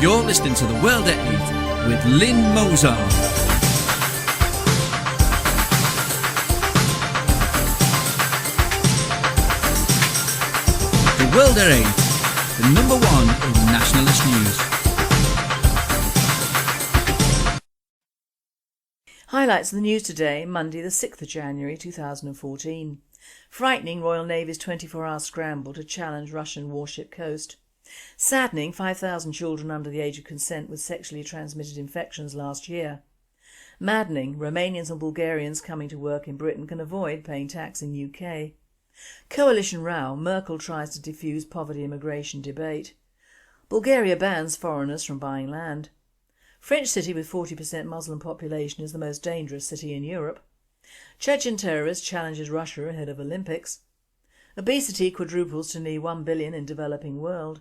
You're listening to The World at 8 with Lynne Mozart. The World at 8, the number one in nationalist news. Highlights of the news today, Monday the 6th of January 2014. Frightening Royal Navy's 24-hour scramble to challenge Russian warship coast. Saddening 5,000 children under the age of consent with sexually transmitted infections last year. Maddening, Romanians and Bulgarians coming to work in Britain can avoid paying tax in UK. Coalition row, Merkel tries to defuse poverty immigration debate. Bulgaria bans foreigners from buying land. French city with 40% Muslim population is the most dangerous city in Europe. Chechen terrorist challenges Russia ahead of Olympics. Obesity quadruples to near 1 billion in developing world.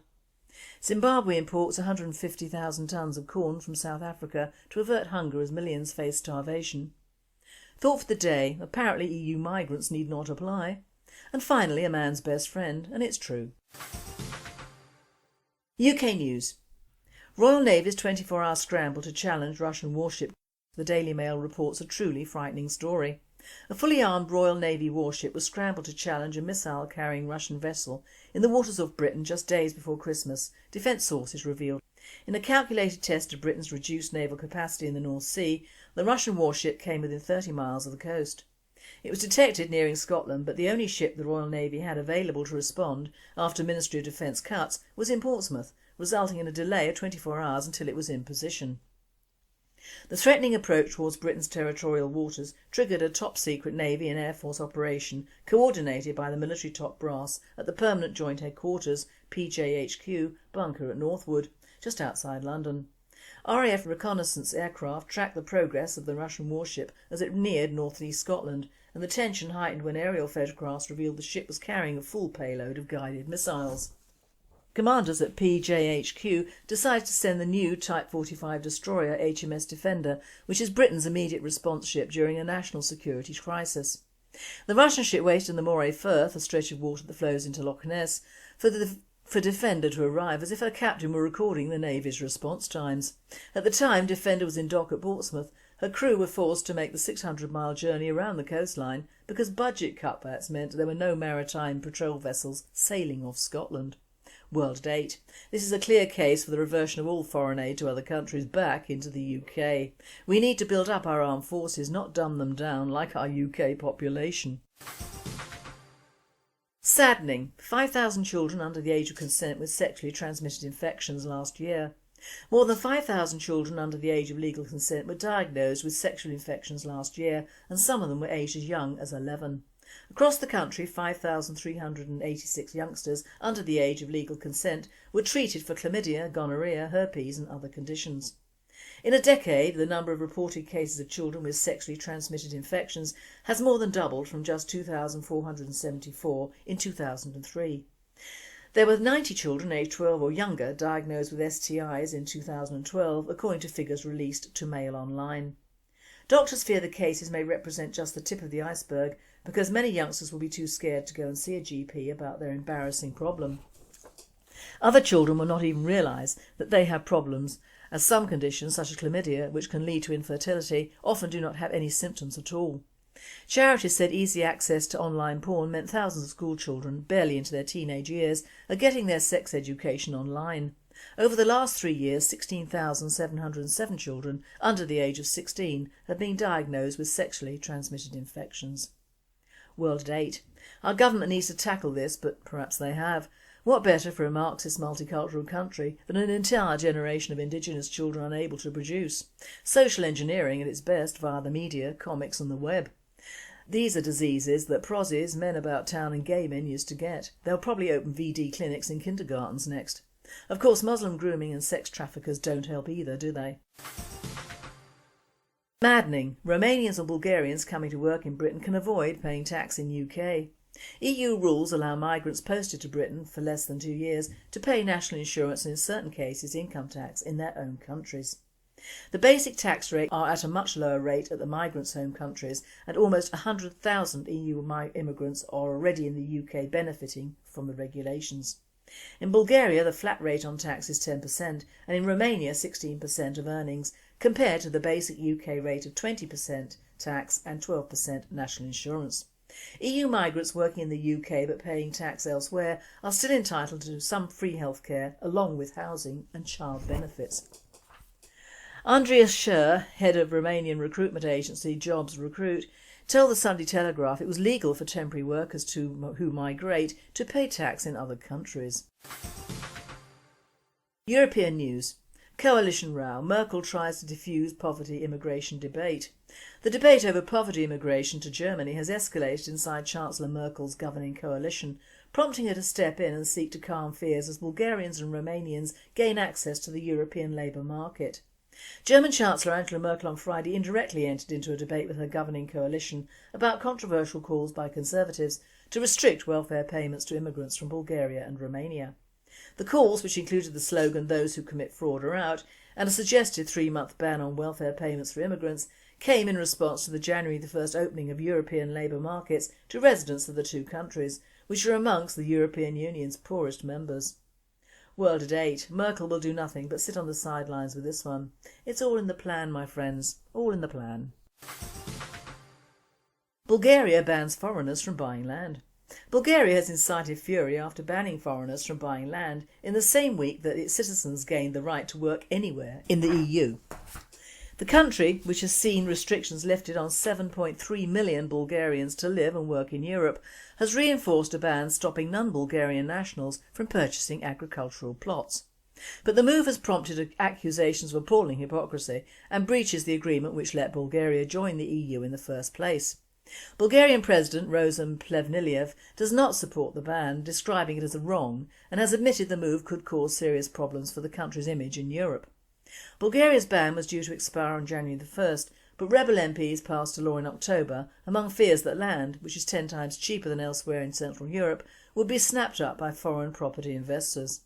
Zimbabwe imports 150,000 tonnes of corn from South Africa to avert hunger as millions face starvation. Thought for the day, apparently EU migrants need not apply. And finally, a man's best friend, and it's true. UK news. Royal Navy's 24-hour scramble to challenge Russian warship. The Daily Mail reports a truly frightening story. A fully armed Royal Navy warship was scrambled to challenge a missile-carrying Russian vessel in the waters of Britain just days before Christmas, defence sources revealed. In a calculated test of Britain's reduced naval capacity in the North Sea, the Russian warship came within 30 miles of the coast. It was detected nearing Scotland, but the only ship the Royal Navy had available to respond after Ministry of Defence cuts was in Portsmouth, resulting in a delay of 24 hours until it was in position. The threatening approach towards Britain's territorial waters triggered a top-secret Navy and Air Force operation coordinated by the military top brass at the Permanent Joint Headquarters PJHQ bunker at Northwood, just outside London. RAF reconnaissance aircraft tracked the progress of the Russian warship as it neared North East Scotland, and the tension heightened when aerial photographs revealed the ship was carrying a full payload of guided missiles. Commanders at PJHQ decided to send the new Type 45 destroyer HMS Defender, which is Britain's immediate response ship during a national security crisis. The Russian ship waited in the Moray Firth, a stretch of water that flows into Loch Ness, for Defender to arrive as if her captain were recording the Navy's response times. At the time Defender was in dock at Portsmouth, her crew were forced to make the 600-mile journey around the coastline because budget cutbacks meant there were no maritime patrol vessels sailing off Scotland. World at 8. This is a clear case for the reversion of all foreign aid to other countries back into the UK. We need to build up our armed forces, not dumb them down like our UK population. Saddening. 5,000 children under the age of consent with sexually transmitted infections last year. More than 5,000 children under the age of legal consent were diagnosed with sexual infections last year, and some of them were aged as young as 11. Across the country, 5,386 youngsters under the age of legal consent were treated for chlamydia, gonorrhea, herpes and other conditions. In a decade, the number of reported cases of children with sexually transmitted infections has more than doubled from just 2,474 in 2003. There were 90 children aged 12 or younger diagnosed with STIs in 2012, according to figures released to Mail Online. Doctors fear the cases may represent just the tip of the iceberg because many youngsters will be too scared to go and see a GP about their embarrassing problem. Other children will not even realise that they have problems, as some conditions such as chlamydia, which can lead to infertility, often do not have any symptoms at all. Charities said easy access to online porn meant thousands of school children, barely into their teenage years, are getting their sex education online. Over the last 3 years, 16,707 children under the age of 16 have been diagnosed with sexually transmitted infections. World at 8. Our government needs to tackle this, but perhaps they have. What better for a Marxist multicultural country than an entire generation of indigenous children unable to produce? Social engineering at its best via the media, comics and the web. These are diseases that prosies, men about town and gay men used to get. They'll probably open VD clinics in kindergartens next. Of course, Muslim grooming and sex traffickers don't help either, do they? Maddening. Romanians and Bulgarians coming to work in Britain can avoid paying tax in UK. EU rules allow migrants posted to Britain for less than 2 years to pay national insurance and in certain cases income tax in their own countries. The basic tax rates are at a much lower rate at the migrants' home countries, and almost 100,000 EU immigrants are already in the UK benefiting from the regulations. In Bulgaria the flat rate on tax is 10% and in Romania 16% of earnings, compared to the basic UK rate of 20% tax and 12% national insurance. EU migrants working in the UK but paying tax elsewhere are still entitled to some free healthcare along with housing and child benefits. Andreas Scher, head of Romanian recruitment agency Jobs Recruit, told the Sunday Telegraph it was legal for temporary workers who migrate to pay tax in other countries. European news. Coalition row. Merkel tries to defuse poverty immigration debate. The debate over poverty immigration to Germany has escalated inside Chancellor Merkel's governing coalition, prompting her to step in and seek to calm fears as Bulgarians and Romanians gain access to the European labour market. German Chancellor Angela Merkel on Friday indirectly entered into a debate with her governing coalition about controversial calls by Conservatives to restrict welfare payments to immigrants from Bulgaria and Romania. The calls, which included the slogan "Those who commit fraud are out" and a suggested 3-month ban on welfare payments for immigrants, came in response to the January 1st opening of European labour markets to residents of the two countries, which are amongst the European Union's poorest members. World at 8. Merkel will do nothing but sit on the sidelines with this one. It's all in the plan, my friends, all in the plan. Bulgaria bans foreigners from buying land. Bulgaria has incited fury after banning foreigners from buying land in the same week that its citizens gained the right to work anywhere in the EU. The country, which has seen restrictions lifted on 7.3 million Bulgarians to live and work in Europe, has reinforced a ban stopping non-Bulgarian nationals from purchasing agricultural plots. But the move has prompted accusations of appalling hypocrisy and breaches the agreement which let Bulgaria join the EU in the first place. Bulgarian President Rosen Plevneliev does not support the ban, describing it as a wrong, and has admitted the move could cause serious problems for the country's image in Europe. Bulgaria's ban was due to expire on January 1st, but rebel MPs passed a law in October among fears that land, which is 10 times cheaper than elsewhere in Central Europe, would be snapped up by foreign property investors.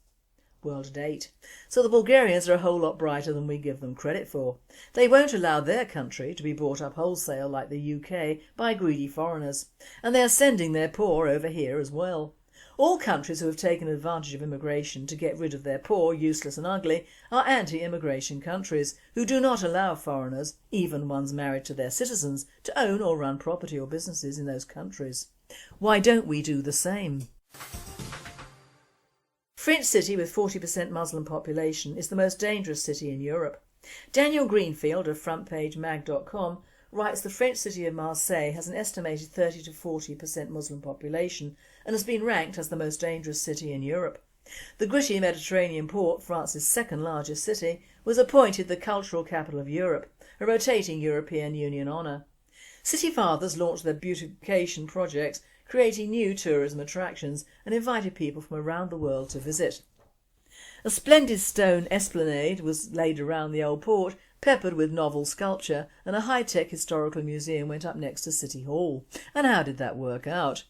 World at 8. So the Bulgarians are a whole lot brighter than we give them credit for. They won't allow their country to be bought up wholesale like the UK by greedy foreigners, and they are sending their poor over here as well. All countries who have taken advantage of immigration to get rid of their poor, useless and ugly are anti-immigration countries who do not allow foreigners, even ones married to their citizens, to own or run property or businesses in those countries. Why don't we do the same? French city with 40% Muslim population is the most dangerous city in Europe. Daniel Greenfield of frontpagemag.com writes the French city of Marseille has an estimated 30 to 40% Muslim population and has been ranked as the most dangerous city in Europe. The gritty Mediterranean port, France's second largest city, was appointed the cultural capital of Europe, a rotating European Union honour. City fathers launched their beautification projects, creating new tourism attractions and invited people from around the world to visit. A splendid stone esplanade was laid around the old port, peppered with novel sculpture, and a high-tech historical museum went up next to City Hall. And how did that work out?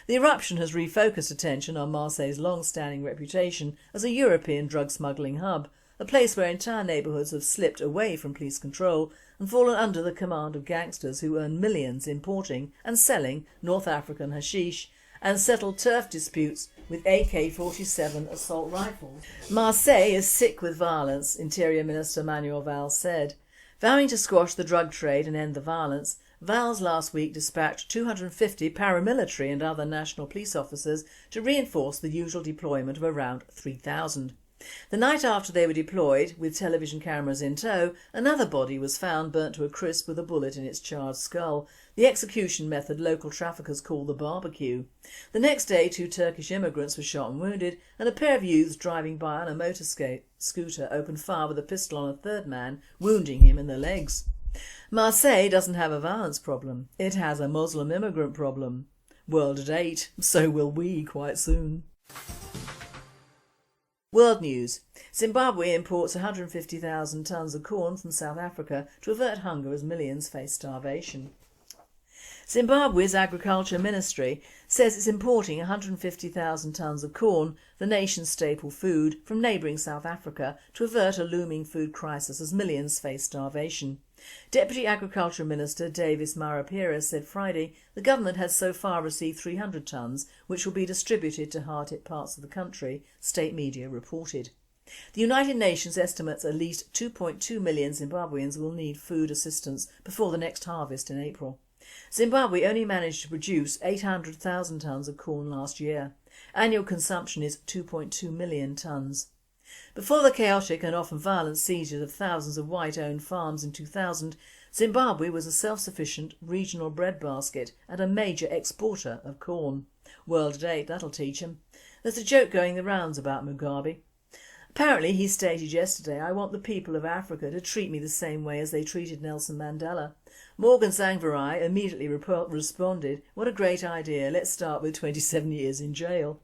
The eruption has refocused attention on Marseille's long-standing reputation as a European drug smuggling hub, a place where entire neighbourhoods have slipped away from police control and fallen under the command of gangsters who earn millions importing and selling North African hashish and settle turf disputes with AK-47 assault rifles. Marseille is sick with violence, Interior Minister Manuel Valls said. Vowing to squash the drug trade and end the violence, Valls last week dispatched 250 paramilitary and other national police officers to reinforce the usual deployment of around 3,000. The night after they were deployed, with television cameras in tow, another body was found burnt to a crisp with a bullet in its charred skull, the execution method local traffickers call the barbecue. The next day 2 Turkish immigrants were shot and wounded, and a pair of youths driving by on a motor scooter opened fire with a pistol on a third man, wounding him in the legs. Marseille doesn't have a violence problem, it has a Muslim immigrant problem. World at 8, so will we quite soon. World news. Zimbabwe imports 150,000 tonnes of corn from South Africa to avert hunger as millions face starvation. Zimbabwe's Agriculture Ministry says it's importing 150,000 tonnes of corn, the nation's staple food, from neighbouring South Africa to avert a looming food crisis as millions face starvation. Deputy Agriculture Minister Davis Mara-Pires said Friday the government has so far received 300 tonnes which will be distributed to hard-hit parts of the country, state media reported. The United Nations estimates at least 2.2 million Zimbabweans will need food assistance before the next harvest in April. Zimbabwe only managed to produce 800,000 tonnes of corn last year. Annual consumption is 2.2 million tonnes. Before the chaotic and often violent seizures of thousands of white-owned farms in 2000, Zimbabwe was a self-sufficient regional breadbasket and a major exporter of corn. World at 8, that'll teach him. There's a joke going the rounds about Mugabe. Apparently he stated yesterday, "I want the people of Africa to treat me the same way as they treated Nelson Mandela." Morgan Tsvangirai immediately responded, "What a great idea, let's start with 27 years in jail."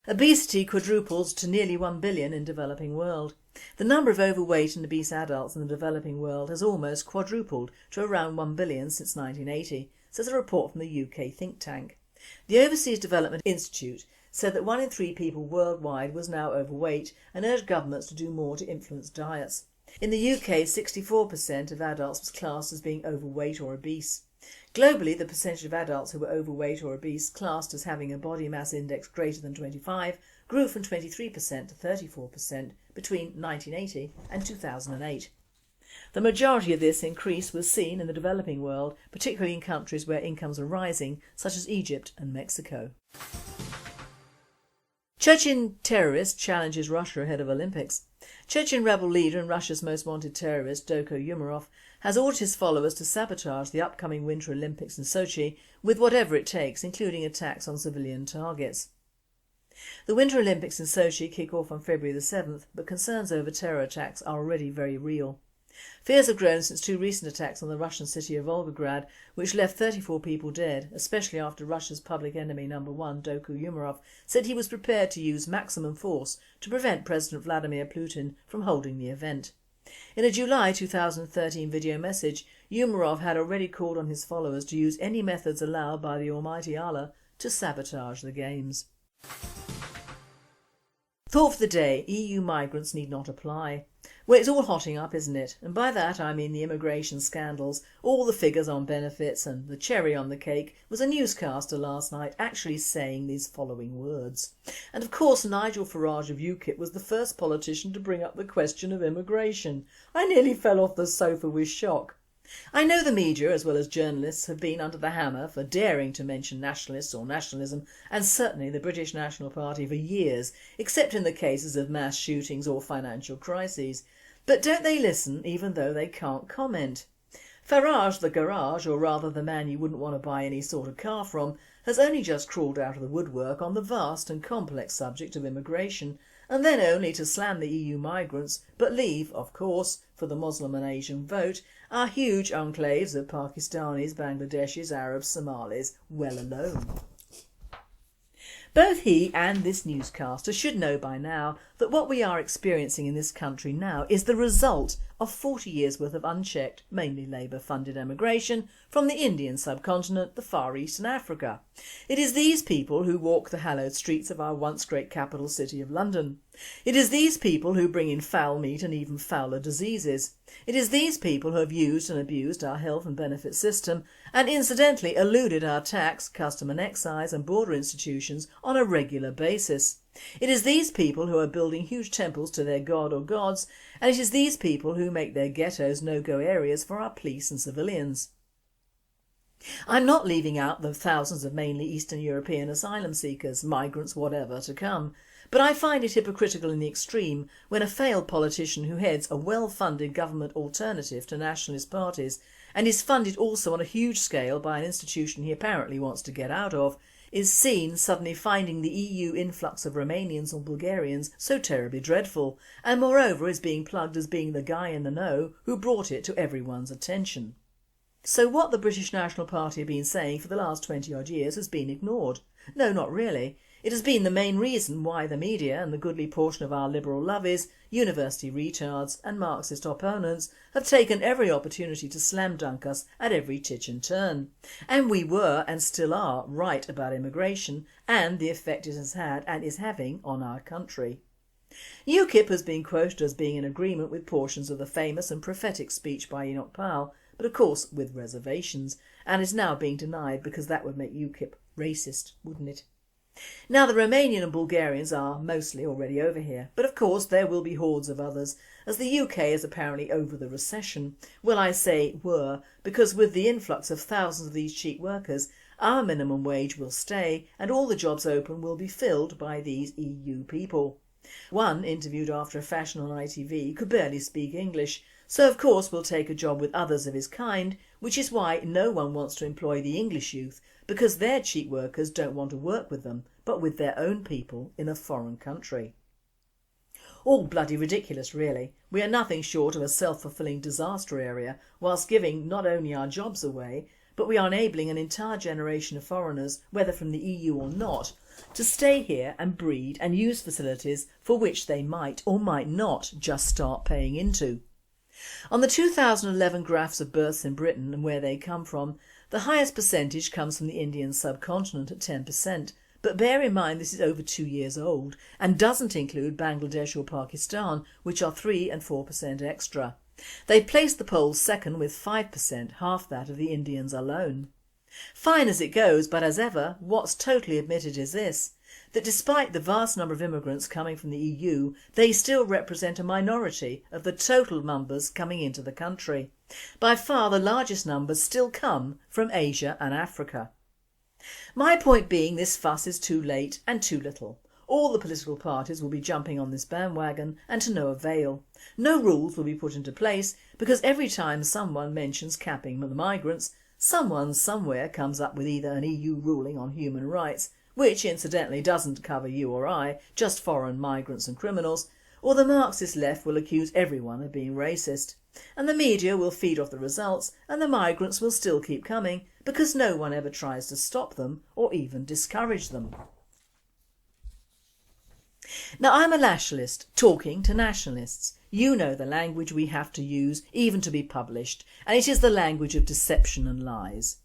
Obesity quadruples to nearly 1 billion in developing world. The number of overweight and obese adults in the developing world has almost quadrupled to around 1 billion since 1980, says a report from the UK think tank. The Overseas Development Institute said that 1 in 3 people worldwide was now overweight and urged governments to do more to influence diets. In the UK, 64% of adults was classed as being overweight or obese. Globally, the percentage of adults who were overweight or obese classed as having a body mass index greater than 25 grew from 23% to 34% between 1980 and 2008. The majority of this increase was seen in the developing world, particularly in countries where incomes are rising, such as Egypt and Mexico. Chechen terrorist challenges Russia ahead of Olympics. Chechen rebel leader and Russia's most wanted terrorist, Doko Umarov, has ordered his followers to sabotage the upcoming Winter Olympics in Sochi with whatever it takes, including attacks on civilian targets. The Winter Olympics in Sochi kick off on February the 7th, but concerns over terror attacks are already very real. Fears have grown since 2 recent attacks on the Russian city of Volgograd, which left 34 people dead, especially after Russia's public enemy #1, Doko Umarov, said he was prepared to use maximum force to prevent President Vladimir Putin from holding the event. In a July 2013 video message, Umarov had already called on his followers to use any methods allowed by the Almighty Allah to sabotage the Games. Thought for the day: EU migrants need not apply. Well, it's all hotting up, isn't it? And by that I mean the immigration scandals, all the figures on benefits, and the cherry on the cake was a newscaster last night actually saying these following words. And of course Nigel Farage of UKIP was the first politician to bring up the question of immigration. I nearly fell off the sofa with shock. I know the media as well as journalists have been under the hammer for daring to mention nationalists or nationalism, and certainly the British National Party, for years, except in the cases of mass shootings or financial crises. But don't they listen even though they can't comment? Farage the garage, or rather the man you wouldn't want to buy any sort of car from, has only just crawled out of the woodwork on the vast and complex subject of immigration, and then only to slam the EU migrants, but leave, of course, for the Muslim and Asian vote, our huge enclaves of Pakistanis, Bangladeshis, Arabs, Somalis well alone. Both he and this newscaster should know by now that what we are experiencing in this country now is the result of 40 years worth of unchecked, mainly Labour-funded emigration from the Indian subcontinent, the Far East and Africa. It is these people who walk the hallowed streets of our once great capital city of London. It is these people who bring in foul meat and even fouler diseases. It is these people who have used and abused our health and benefit system and incidentally eluded our tax, custom and excise and border institutions on a regular basis. It is these people who are building huge temples to their god or gods, and it is these people who make their ghettos no-go areas for our police and civilians. I'm not leaving out the thousands of mainly Eastern European asylum seekers, migrants, whatever, to come, but I find it hypocritical in the extreme when a failed politician who heads a well-funded government alternative to nationalist parties and is funded also on a huge scale by an institution he apparently wants to get out of, is seen suddenly finding the EU influx of Romanians or Bulgarians so terribly dreadful, and moreover is being plugged as being the guy in the know who brought it to everyone's attention. So what the British National Party have been saying for the last 20 odd years has been ignored. No, not really. It has been the main reason why the media and the goodly portion of our liberal lovies, university retards and Marxist opponents have taken every opportunity to slam dunk us at every titch and turn. And we were and still are right about immigration and the effect it has had and is having on our country. UKIP has been quoted as being in agreement with portions of the famous and prophetic speech by Enoch, but of course with reservations, and is now being denied because that would make UKIP racist, wouldn't it? Now the Romanian and Bulgarians are mostly already over here, but of course there will be hordes of others, as the UK is apparently over the recession. Well, I say were, because with the influx of thousands of these cheap workers, our minimum wage will stay and all the jobs open will be filled by these EU people. One, interviewed after a fashion on ITV, could barely speak English, so of course will take a job with others of his kind, which is why no one wants to employ the English youth, because their cheap workers don't want to work with them, but with their own people in a foreign country. All bloody ridiculous really. We are nothing short of a self-fulfilling disaster area, whilst giving not only our jobs away, but we are enabling an entire generation of foreigners, whether from the EU or not, to stay here and breed and use facilities for which they might or might not just start paying into. On the 2011 graphs of births in Britain and where they come from, the highest percentage comes from the Indian subcontinent at 10%, but bear in mind this is over 2 years old and doesn't include Bangladesh or Pakistan, which are 3 and 4% extra. They placed the Poles second with 5%, half that of the Indians alone. Fine as it goes, but as ever, what's totally admitted is this, that despite the vast number of immigrants coming from the EU, they still represent a minority of the total numbers coming into the country. By far the largest numbers still come from Asia and Africa. My point being, this fuss is too late and too little. All the political parties will be jumping on this bandwagon and to no avail. No rules will be put into place because every time someone mentions capping the migrants, someone somewhere comes up with either an EU ruling on human rights, which incidentally doesn't cover you or I, just foreign migrants and criminals, or the Marxist left will accuse everyone of being racist. And the media will feed off the results and the migrants will still keep coming because no one ever tries to stop them or even discourage them. Now I'm a nationalist talking to nationalists. You know the language we have to use even to be published, and it is the language of deception and lies.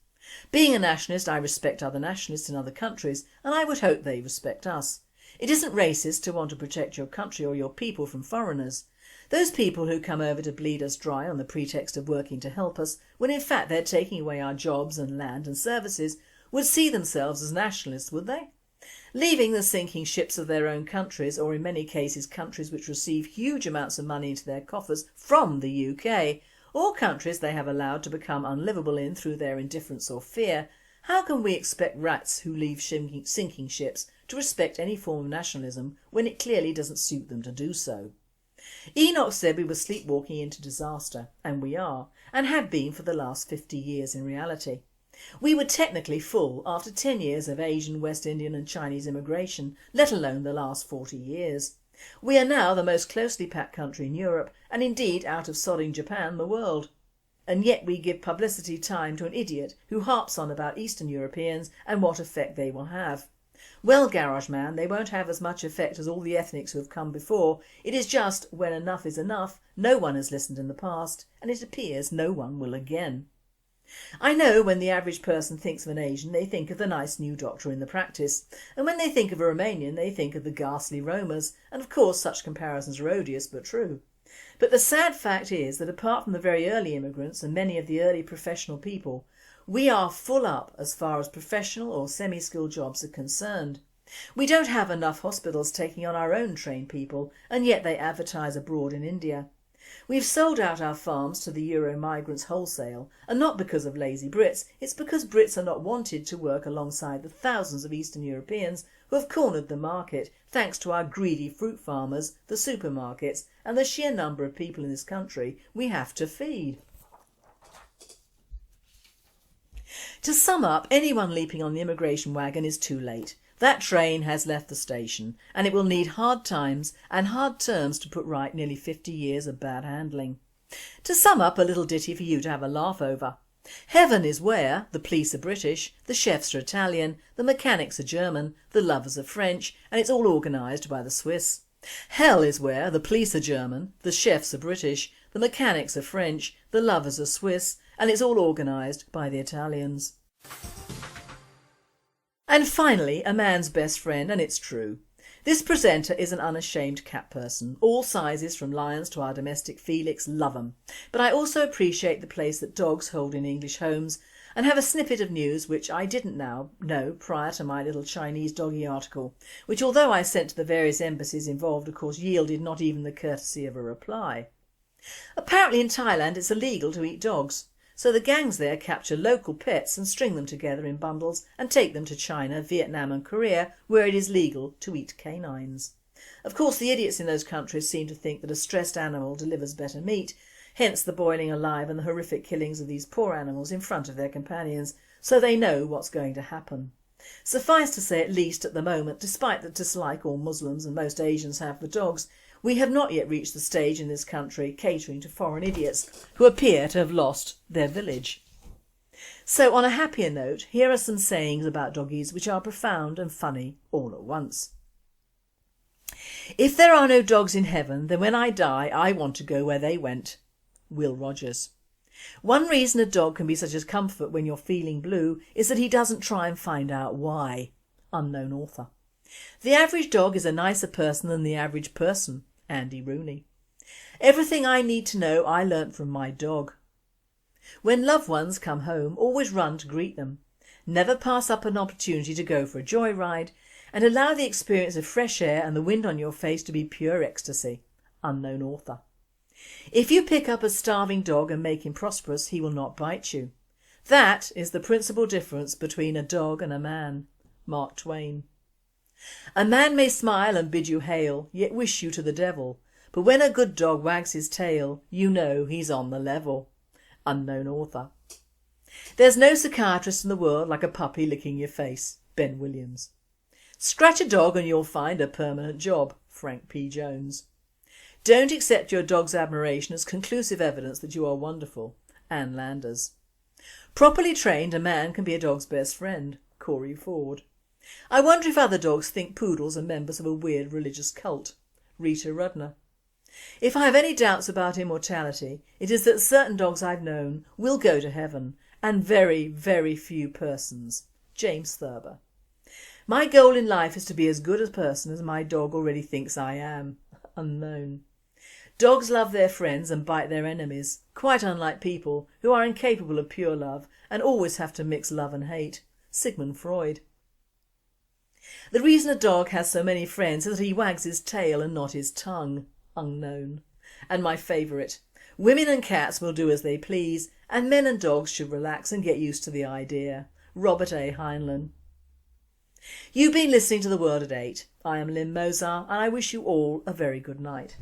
Being a nationalist, I respect other nationalists in other countries and I would hope they respect us. It isn't racist to want to protect your country or your people from foreigners. Those people who come over to bleed us dry on the pretext of working to help us, when in fact they're taking away our jobs and land and services, would see themselves as nationalists, would they? Leaving the sinking ships of their own countries, or in many cases countries which receive huge amounts of money into their coffers from the UK, or countries they have allowed to become unlivable in through their indifference or fear, how can we expect rats who leave sinking ships to respect any form of nationalism when it clearly doesn't suit them to do so? Enoch said we were sleepwalking into disaster, and we are, and have been for the last 50 years in reality. We were technically full after 10 years of Asian, West Indian and Chinese immigration, let alone the last 40 years. We are now the most closely packed country in Europe and indeed out of sodding Japan the world. And yet we give publicity time to an idiot who harps on about Eastern Europeans and what effect they will have. Well, Garage Man, they won't have as much effect as all the ethnics who have come before. It is just when enough is enough, no one has listened in the past and it appears no one will again. I know when the average person thinks of an Asian they think of the nice new doctor in the practice, and when they think of a Romanian they think of the ghastly Romas, and of course such comparisons are odious but true. But the sad fact is that apart from the very early immigrants and many of the early professional people, we are full up as far as professional or semi-skilled jobs are concerned. We don't have enough hospitals taking on our own trained people, and yet they advertise abroad in India. We've sold out our farms to the Euro migrants wholesale, and not because of lazy Brits, it's because Brits are not wanted to work alongside the thousands of Eastern Europeans who have cornered the market thanks to our greedy fruit farmers, the supermarkets and the sheer number of people in this country we have to feed. To sum up, anyone leaping on the immigration wagon is too late. That train has left the station and it will need hard times and hard terms to put right nearly 50 years of bad handling. To sum up, a little ditty for you to have a laugh over. Heaven is where the police are British, the chefs are Italian, the mechanics are German, the lovers are French and it's all organised by the Swiss. Hell is where the police are German, the chefs are British, the mechanics are French, the lovers are Swiss and it's all organised by the Italians. And finally, a man's best friend, and it's true. This presenter is an unashamed cat person. All sizes from lions to our domestic Felix love 'em. But I also appreciate the place that dogs hold in English homes and have a snippet of news which I didn't know prior to my little Chinese doggy article, which although I sent to the various embassies involved of course yielded not even the courtesy of a reply. Apparently in Thailand it's illegal to eat dogs, so the gangs there capture local pets and string them together in bundles and take them to China, Vietnam and Korea where it is legal to eat canines. Of course the idiots in those countries seem to think that a stressed animal delivers better meat, hence the boiling alive and the horrific killings of these poor animals in front of their companions, so they know what's going to happen. Suffice to say, at least at the moment, despite the dislike all Muslims and most Asians have for dogs, we have not yet reached the stage in this country catering to foreign idiots who appear to have lost their village. So on a happier note, here are some sayings about doggies which are profound and funny all at once. If there are no dogs in heaven, then when I die I want to go where they went. Will Rogers. One reason a dog can be such a comfort when you're feeling blue is that he doesn't try and find out why. Unknown author. The average dog is a nicer person than the average person. Andy Rooney. Everything I need to know I learnt from my dog. When loved ones come home, always run to greet them. Never pass up an opportunity to go for a joyride, and allow the experience of fresh air and the wind on your face to be pure ecstasy. Unknown author. If you pick up a starving dog and make him prosperous, he will not bite you. That is the principal difference between a dog and a man. Mark Twain. A man may smile and bid you hail, yet wish you to the devil, but when a good dog wags his tail, you know he's on the level. Unknown author. There's no psychiatrist in the world like a puppy licking your face. Ben Williams. Scratch a dog and you'll find a permanent job. Frank P. Jones. Don't accept your dog's admiration as conclusive evidence that you are wonderful. Ann Landers. Properly trained, a man can be a dog's best friend. Corey Ford. I wonder if other dogs think poodles are members of a weird religious cult. Rita Rudner. If I have any doubts about immortality, it is that certain dogs I've known will go to heaven, and very, very few persons. James Thurber. My goal in life is to be as good a person as my dog already thinks I am. Unknown. Dogs love their friends and bite their enemies, quite unlike people who are incapable of pure love and always have to mix love and hate. Sigmund Freud. The reason a dog has so many friends is that he wags his tail and not his tongue. Unknown. And my favourite. Women and cats will do as they please, and men and dogs should relax and get used to the idea. Robert A. Heinlein. You've been listening to The World at 8. I am Lynne Mozart and I wish you all a very good night.